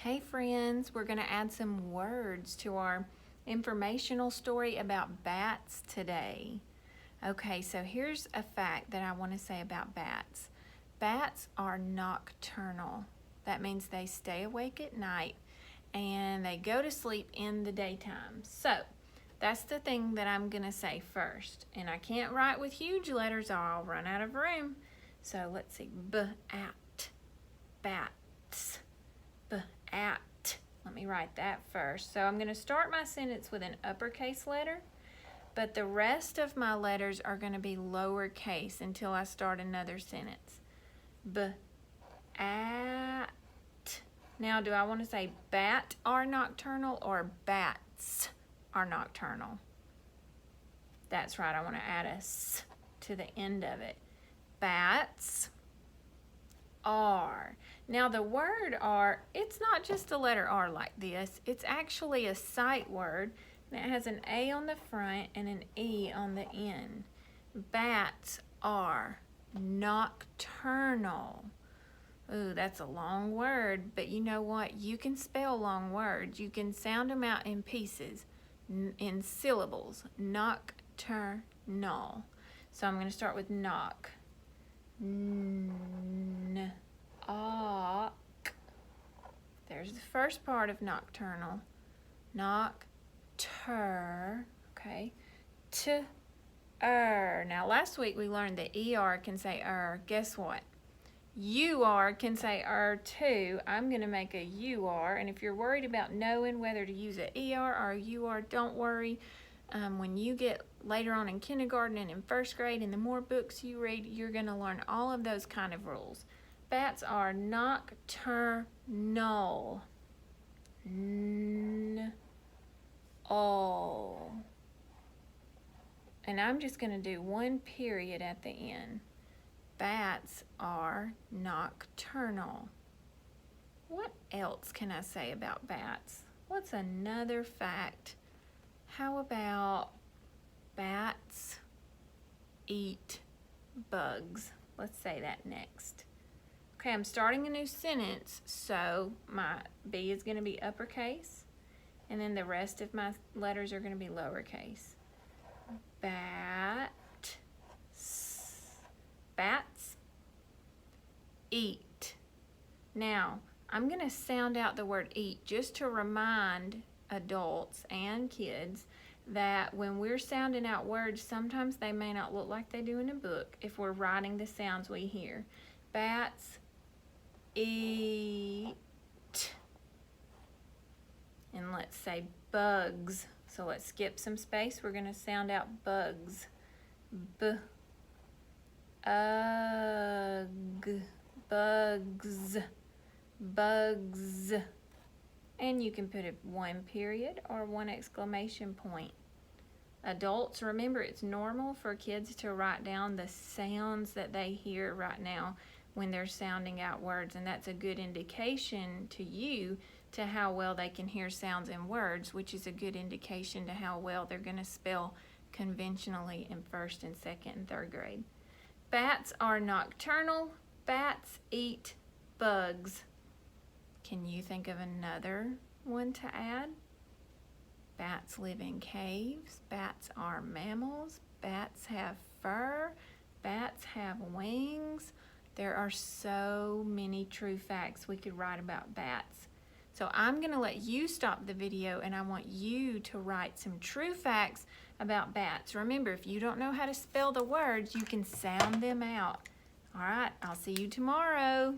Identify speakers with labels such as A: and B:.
A: Hey friends, we're going to add some words to our informational story about bats today. Okay, so here's a fact that I want to say about bats. Bats are nocturnal. That means they stay awake at night and they go to sleep in the daytime. So that's the thing that I'm going to say first. And I can't write with huge letters or I'll run out of room. So let's see. B-at, bats. B-at. Let me write that first. So I'm going to start my sentence with an uppercase letter, but the rest of my letters are going to be lowercase until I start another sentence. B-at. Now, do I want to say bat are nocturnal or bats are nocturnal? That's right. I want to add a s to the end of it. Bats are. Now the word are, it's not just the letter R like this. It's actually a sight word. And it has an A on the front and an E on the end. Bats are nocturnal. Ooh, that's a long word, but you know what? You can spell long words. You can sound them out in pieces, in syllables. Nocturnal. So I'm going to start with knock. There's the first part of nocturnal. Okay. Now last week we learned that ER can say Guess what? UR can say too. I'm going to make a UR, and if you're worried about knowing whether to use a ER or a UR, don't worry. When you get later on in kindergarten and in first grade, and the more books you read, you're going to learn all of those kind of rules. Bats are nocturnal. All. And I'm just going to do one period at the end. Bats are nocturnal. What else can I say about bats? What's another fact? How about bats eat bugs? Let's say that next. Okay, I'm starting a new sentence, so my B is going to be uppercase, and then the rest of my letters are going to be lowercase. Bats eat. Now, I'm going to sound out the word eat just to remind adults and kids that when we're sounding out words, sometimes they may not look like they do in a book if we're writing the sounds we hear. Bats eat. And let's say bugs. So let's skip some space. We're going to sound out bugs. B-ug. Bugs. Bugs. And you can put a one period or one exclamation point. Adults, remember it's normal for kids to write down the sounds that they hear right now when they're sounding out words, and that's a good indication to you to how well they can hear sounds in words, which is a good indication to how well they're going to spell conventionally in first and second and third grade. Bats are nocturnal. Bats eat bugs. Can you think of another one to add? Bats live in caves. Bats are mammals. Bats have fur. Bats have wings. There are so many true facts we could write about bats. So I'm going to let you stop the video, and I want you to write some true facts about bats. Remember, if you don't know how to spell the words, you can sound them out. All right, I'll see you tomorrow.